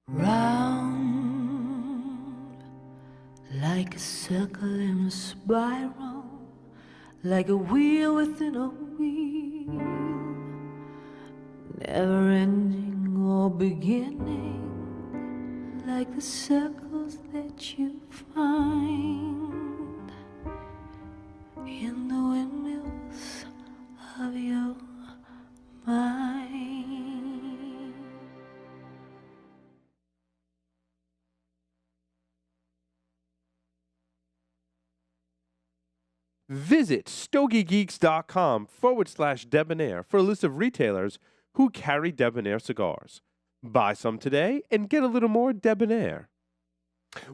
Round like a circle in a spiral, like a wheel within a wheel, never ending or beginning, like the circles that you find in the windmills of your mind. Visit StogieGeeks.com/Debonaire for a list of retailers who carry Debonaire cigars. Buy some today and get a little more Debonaire.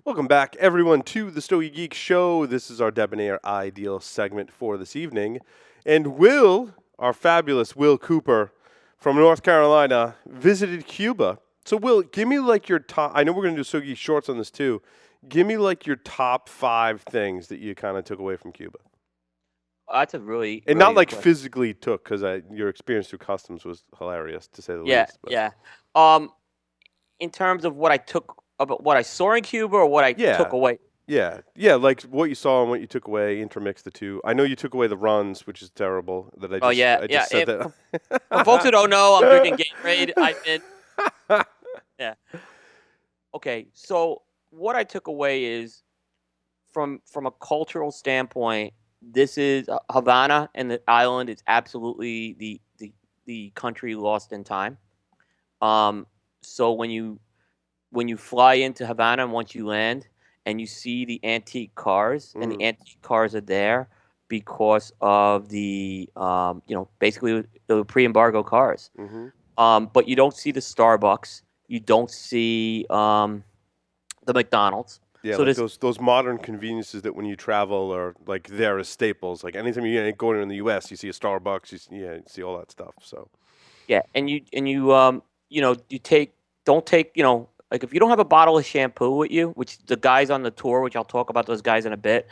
Welcome back, everyone, to the Stogie Geeks Show. This is our Debonaire Ideal segment for this evening. And Will, our fabulous Will Cooper from North Carolina, visited Cuba. So, Will, give me like your top. I know we're going to do Stogie Shorts on this too. Give me like your top 5 things that you kind of took away from Cuba. That's a really And really not like good question. physically took, because your experience through customs was hilarious, to say the least. But Yeah. In terms of what I took about what I saw in Cuba or what I took away. Yeah, like what you saw and what you took away, intermix the two. I know you took away the runs, which is terrible. That I just said that. For folks who don't know, I'm drinking Gatorade. Yeah. Okay, so what I took away is from a cultural standpoint, this is Havana and the island is absolutely the country lost in time. So when you fly into Havana and once you land and you see the antique cars and the antique cars are there because of the basically the pre-embargo cars. But you don't see the Starbucks, you don't see the McDonald's. Yeah, So like those modern conveniences that when you travel are like there as staples. Like anytime you go in the U.S., you see a Starbucks, you see all that stuff. So yeah, and you don't take like if you don't have a bottle of shampoo with you, which the guys on the tour, which I'll talk about those guys in a bit,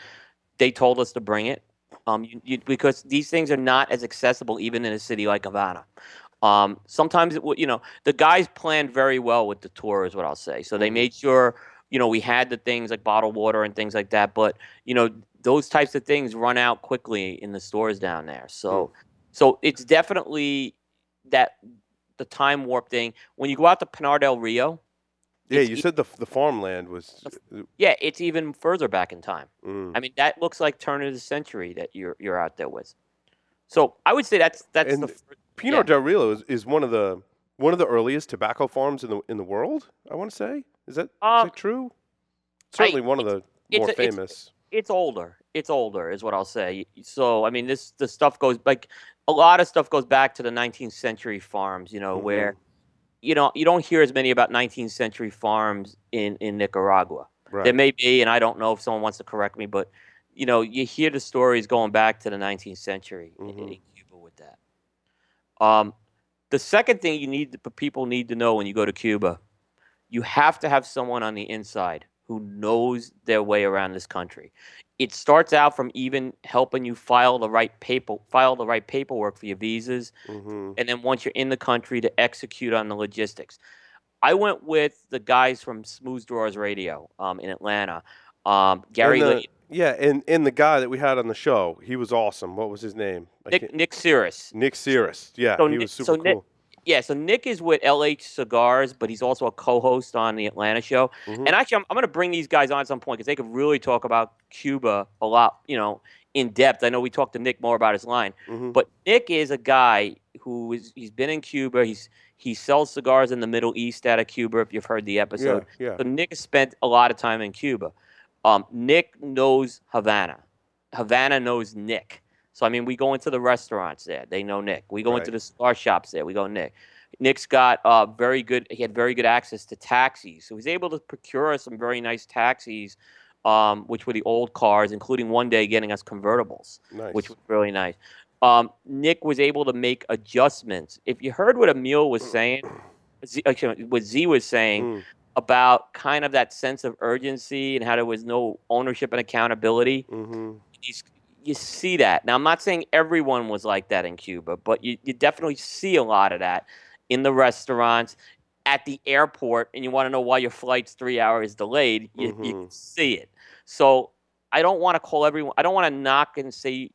they told us to bring it. Because these things are not as accessible even in a city like Havana. Sometimes the guys planned very well with the tour, is what I'll say. So they made sure we had the things like bottled water and things like that, but those types of things run out quickly in the stores down there. So it's definitely that the time warp thing. When you go out to Pinar del Rio, yeah, you said the farmland was. Yeah, it's even further back in time. I mean, that looks like turn of the century that you're out there with. So I would say that's and the Pinar del Rio is one of the earliest tobacco farms in the world. I want to say is that true? Certainly one of the more famous. It's older. It's older, is what I'll say. So I mean, the stuff goes like a lot of stuff goes back to the 19th century farms. Where you don't hear as many about 19th century farms in Nicaragua. Right. There may be, and I don't know if someone wants to correct me, but you hear the stories going back to the 19th century in Cuba with that. The second thing people need to know when you go to Cuba, you have to have someone on the inside who knows their way around this country. It starts out from even helping you file the right paperwork for your visas, and then once you're in the country to execute on the logistics. I went with the guys from Smooth Drawers Radio in Atlanta, Gary Lee. Yeah, and the guy that we had on the show, he was awesome. What was his name? Nick Cirrus. Nick Cirrus. Yeah, he was super cool. So Nick is with LH Cigars, but he's also a co-host on the Atlanta show. And actually, I'm going to bring these guys on at some point because they could really talk about Cuba a lot, in depth. I know we talked to Nick more about his line, but Nick is a guy he's been in Cuba. He sells cigars in the Middle East out of Cuba. If you've heard the episode, yeah. So Nick has spent a lot of time in Cuba. Nick knows Havana. Havana knows Nick. So, I mean, we go into the restaurants there. They know Nick. We go into the cigar shops there. We go Nick. Nick's got he had very good access to taxis. So, he was able to procure us some very nice taxis, which were the old cars, including one day getting us convertibles, which was really nice. Nick was able to make adjustments. If you heard what Emil was saying, what Z was saying about kind of that sense of urgency and how there was no ownership and accountability, you see that. Now, I'm not saying everyone was like that in Cuba, but you definitely see a lot of that in the restaurants. at the airport and you want to know why your flight's 3 hours delayed, you can see it. So I don't want to call everyone. I don't want to knock and say,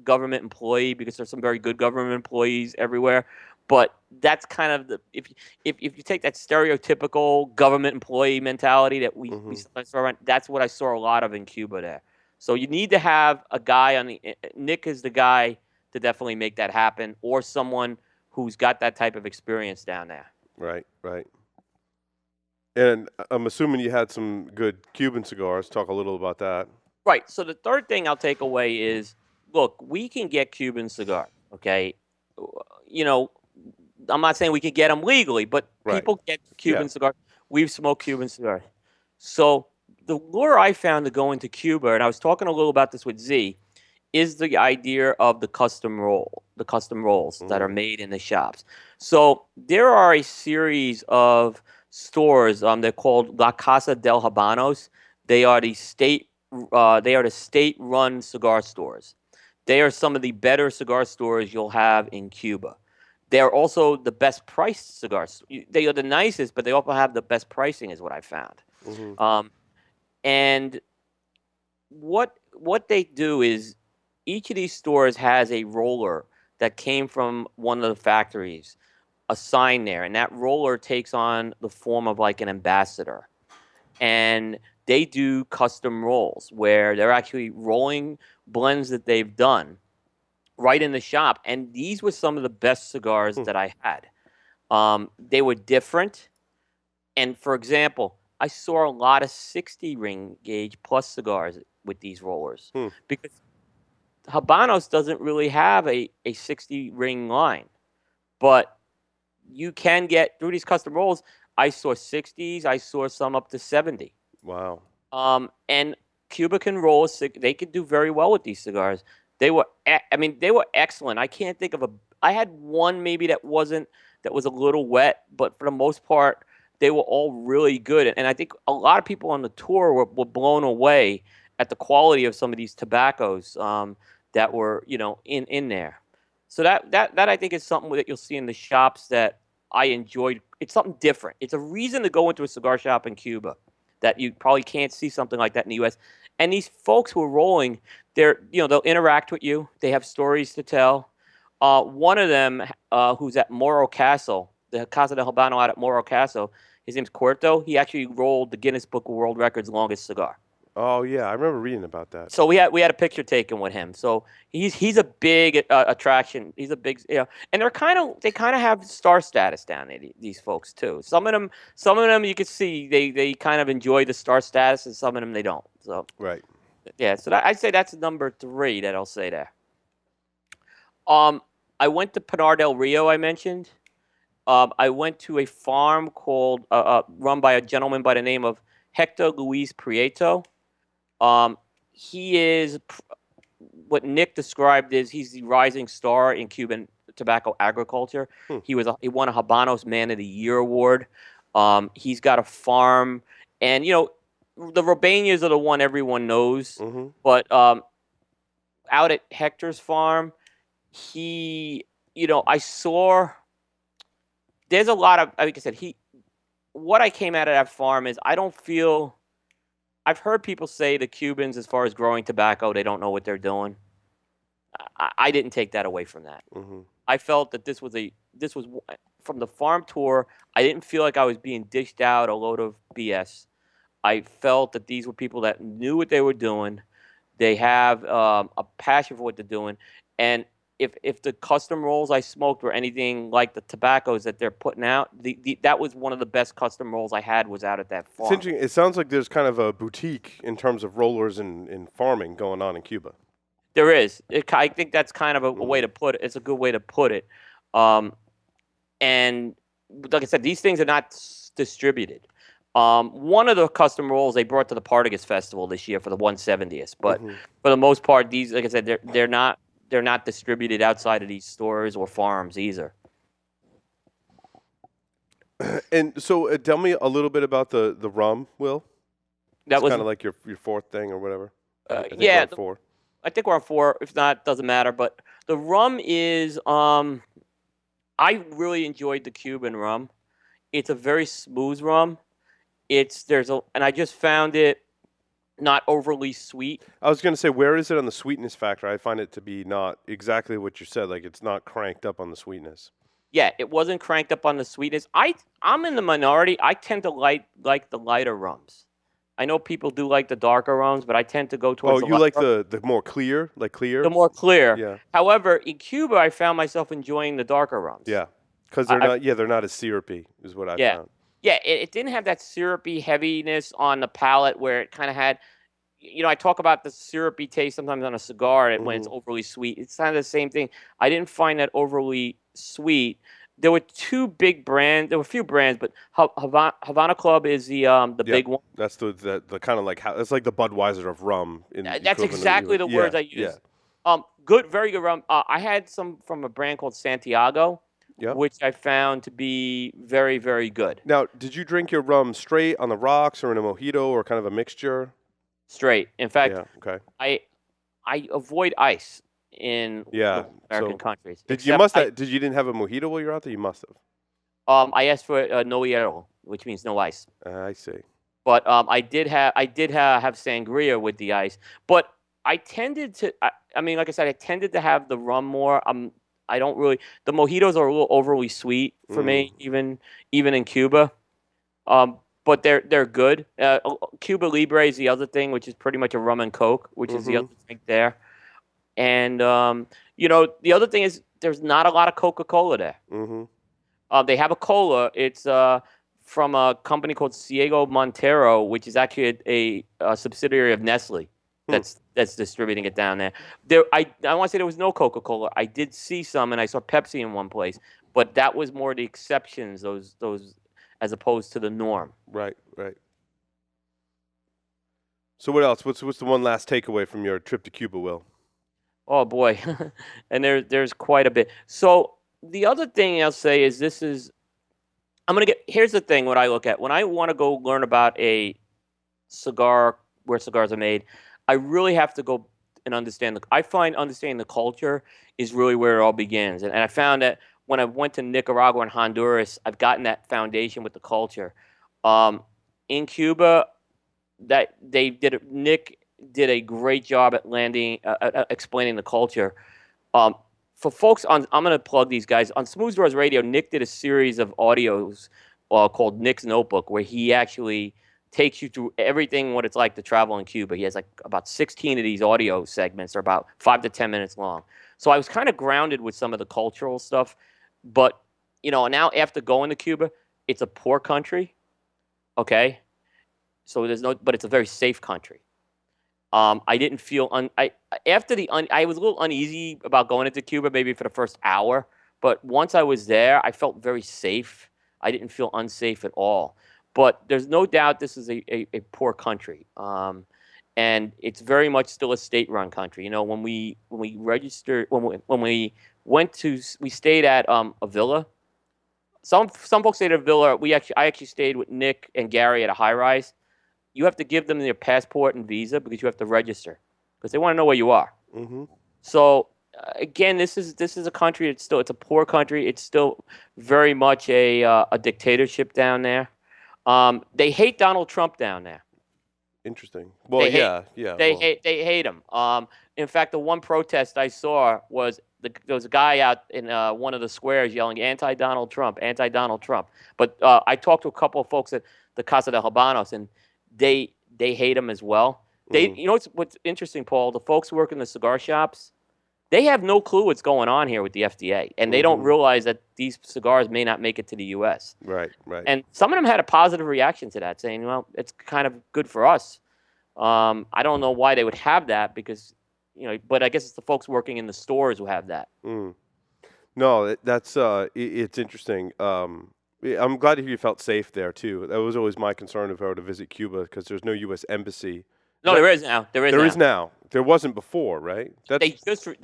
government employee, because there's some very good government employees everywhere. But that's kind of the if you take that stereotypical government employee mentality that we sometimes throw around, that's what I saw a lot of in Cuba there. So you need to have a guy on the Nick is the guy to definitely make that happen, or someone who's got that type of experience down there. Right, right. And I'm assuming you had some good Cuban cigars. Talk a little about that. Right. So the third thing I'll take away is, look, we can get Cuban cigars, okay? I'm not saying we can get them legally, but people get Cuban cigars. We've smoked Cuban cigars. So the lure I found to go into Cuba, and I was talking a little about this with Z, is the idea of the custom rolls that are made in the shops. So there are a series of stores. They're called La Casa del Habanos. They are the state-run cigar stores. They are some of the better cigar stores you'll have in Cuba. They are also the best priced cigars. They are the nicest, but they also have the best pricing, is what I found. And what they do is, each of these stores has a roller that came from one of the factories, assigned there, and that roller takes on the form of like an ambassador. And they do custom rolls where they're actually rolling blends that they've done right in the shop. And these were some of the best cigars that I had. They were different. And for example, I saw a lot of 60 ring gauge plus cigars with these rollers because Habanos doesn't really have a 60 ring line, but you can get through these custom rolls. I saw 60s. I saw some up to 70. Wow. And Cuba can roll. They could do very well with these cigars. They were excellent. I can't think of I had one maybe that was a little wet, but for the most part, they were all really good. And I think a lot of people on the tour were blown away at the quality of some of these tobaccos that were, in there. So that I think is something that you'll see in the shops that I enjoyed. It's something different. It's a reason to go into a cigar shop in Cuba that you probably can't see something like that in the U.S. And these folks who are rolling, they'll interact with you. They have stories to tell. One of them, who's at Morro Castle, the Casa del Habano out at Morro Castle, his name's Corto. He actually rolled the Guinness Book of World Records longest cigar. Oh yeah, I remember reading about that. So we had a picture taken with him. So he's a big attraction. He's a big, and they kind of have star status down there. These folks too. Some of them you can see they kind of enjoy the star status, and some of them they don't. So right. Yeah. So I'd say that's number 3 that I'll say there. I went to Pinar del Rio. I mentioned. I went to a farm called run by a gentleman by the name of Hector Luis Prieto. He is what Nick described as he's the rising star in Cuban tobacco agriculture. He won a Habanos Man of the Year award. He's got a farm, and the Robanas are the one everyone knows. But out at Hector's farm, I saw. There's a lot of, like I said, what I came out of that farm is I don't feel. I've heard people say the Cubans, as far as growing tobacco, they don't know what they're doing. I didn't take that away from that. I felt that this was from the farm tour. I didn't feel like I was being dished out a load of BS. I felt that these were people that knew what they were doing. They have a passion for what they're doing. And if the custom rolls I smoked were anything like the tobaccos that they're putting out, that was one of the best custom rolls I had was out at that farm. It's interesting. It sounds like there's kind of a boutique in terms of rollers and farming going on in Cuba. There is. I think that's kind of a way to put it. It's a good way to put it. And like I said, these things are not distributed. One of the custom rolls they brought to the Partagas Festival this year for the 170th, but for the most part, these, like I said, they're not distributed outside of these stores or farms either. And so, tell me a little bit about the rum, Will. That was kind of like your fourth thing or whatever. I think we're on 4. I think we're on 4. If not, doesn't matter. But the rum is, I really enjoyed the Cuban rum. It's a very smooth rum. And I just found it not overly sweet. I was going to say, where is it on the sweetness factor? I find it to be not exactly what you said. Like, it's not cranked up on the sweetness. Yeah, it wasn't cranked up on the sweetness. I'm in the minority. I tend to like the lighter rums. I know people do like the darker rums, but I tend to go towards Oh, the you lighter like rum. the more clear, The more clear. Yeah. However, in Cuba, I found myself enjoying the darker rums. Yeah, because they're not as syrupy, is what I found. Yeah, it didn't have that syrupy heaviness on the palate where it kind of had. I talk about the syrupy taste sometimes on a cigar when it's overly sweet. It's kind of the same thing. I didn't find that overly sweet. There were two big brands. There were a few brands, but Havana Club is the big one. That's the kind of like it's like the Budweiser of rum. That's exactly the words I use. Good, very good rum. I had some from a brand called Santiago, which I found to be very, very good. Now, did you drink your rum straight on the rocks or in a mojito or kind of a mixture? Straight. In fact, I avoid ice in American countries. Did you didn't have a mojito while you were out there? You must have. I asked for no hielo, which means no ice. I see. But I did have sangria with the ice. But I tended to. I mean, like I said, I tended to have the rum more. I don't really. The mojitos are a little overly sweet for me, even in Cuba. But they're good. Cuba Libre is the other thing, which is pretty much a rum and coke, which is the other drink there. And the other thing is there's not a lot of Coca-Cola there. They have a cola. It's from a company called Ciego Montero, which is actually a subsidiary of Nestle that's distributing it down there. I want to say there was no Coca-Cola. I did see some, and I saw Pepsi in one place, but that was more the exceptions. Those as opposed to the norm. Right. So what else? What's the one last takeaway from your trip to Cuba, Will? Oh boy, and there's quite a bit. So the other thing I'll say is here's the thing. What I look at when I want to go learn about a cigar, where cigars are made, I really have to go and understand. I find understanding the culture is really where it all begins, and I found that. When I went to Nicaragua and Honduras, I've gotten that foundation with the culture. In Cuba, Nick did a great job at explaining the culture. For folks I'm going to plug these guys on Smooth Doors Radio. Nick did a series of audios called Nick's Notebook, where he actually takes you through everything what it's like to travel in Cuba. He has like about 16 of these audio segments. They're about 5 to 10 minutes long. So I was kind of grounded with some of the cultural stuff. But, now after going to Cuba, it's a poor country, okay? So but it's a very safe country. I didn't feel, I was a little uneasy about going into Cuba maybe for the first hour, but once I was there, I felt very safe. I didn't feel unsafe at all. But there's no doubt this is a poor country. And it's very much still a state-run country. When we registered, when we stayed at a villa. Some folks stayed at a villa. I actually stayed with Nick and Gary at a high-rise. You have to give them their passport and visa because you have to register because they want to know where you are. So again, this is a country. It's a poor country. It's still very much a dictatorship down there. They hate Donald Trump down there. Interesting. Well, They hate him. In fact, the one protest I saw was there was a guy out in one of the squares yelling "Anti-Donald Trump, anti-Donald Trump." But I talked to a couple of folks at the Casa de Habanos, and they hate him as well. What's interesting, Paul? The folks who work in the cigar shops, they have no clue what's going on here with the FDA, and they don't realize that these cigars may not make it to the U.S. Right. And some of them had a positive reaction to that, saying, "Well, it's kind of good for us." I don't know why they would have that because, but I guess it's the folks working in the stores who have that. No, that's it's interesting. I'm glad to hear you felt safe there too. That was always my concern if I were to visit Cuba because there's no U.S. embassy. No, there is now. There is now. There wasn't before, right? They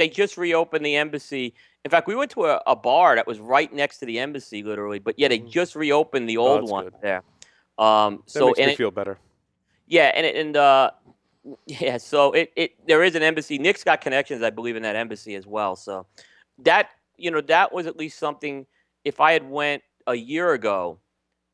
just reopened the embassy. In fact, we went to a bar that was right next to the embassy, literally. But yeah, they just reopened the old one there. That makes me feel better. Yeah, so there is an embassy. Nick's got connections, I believe, in that embassy as well. So that was at least something. If I had went a year ago,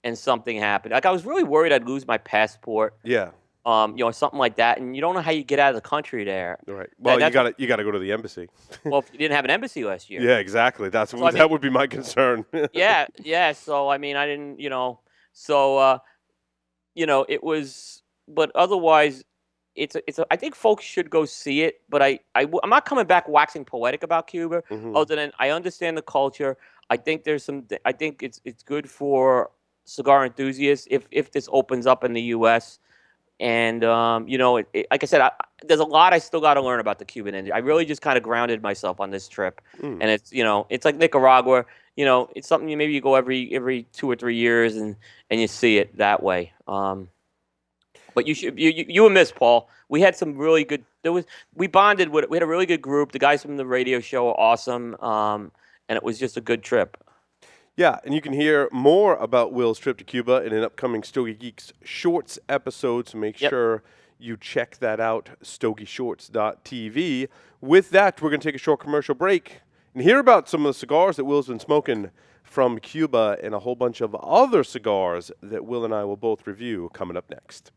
and something happened. Like I was really worried I'd lose my passport. Yeah. Something like that, and you don't know how you get out of the country there. Right. Well, you gotta go to the embassy. Well, if you didn't have an embassy last year. Yeah, exactly. That would be my concern. Yeah. So I mean, I didn't, So, it was, but otherwise, I think folks should go see it. But I'm not coming back waxing poetic about Cuba. Mhm. Other than I understand the culture. I think I think it's good for cigar enthusiasts if this opens up in the U.S. And like I said, there's a lot I still got to learn about the Cuban industry. I really just kind of grounded myself on this trip, and it's like Nicaragua. It's something maybe you go every 2 or 3 years and you see it that way. But you and Miss Paul, we had some really good. We bonded with. We had a really good group. The guys from the radio show are awesome, and it was just a good trip. Yeah, and you can hear more about Will's trip to Cuba in an upcoming Stogie Geeks Shorts episode, so make sure you check that out, stogieshorts.tv. With that, we're going to take a short commercial break and hear about some of the cigars that Will's been smoking from Cuba and a whole bunch of other cigars that Will and I will both review coming up next.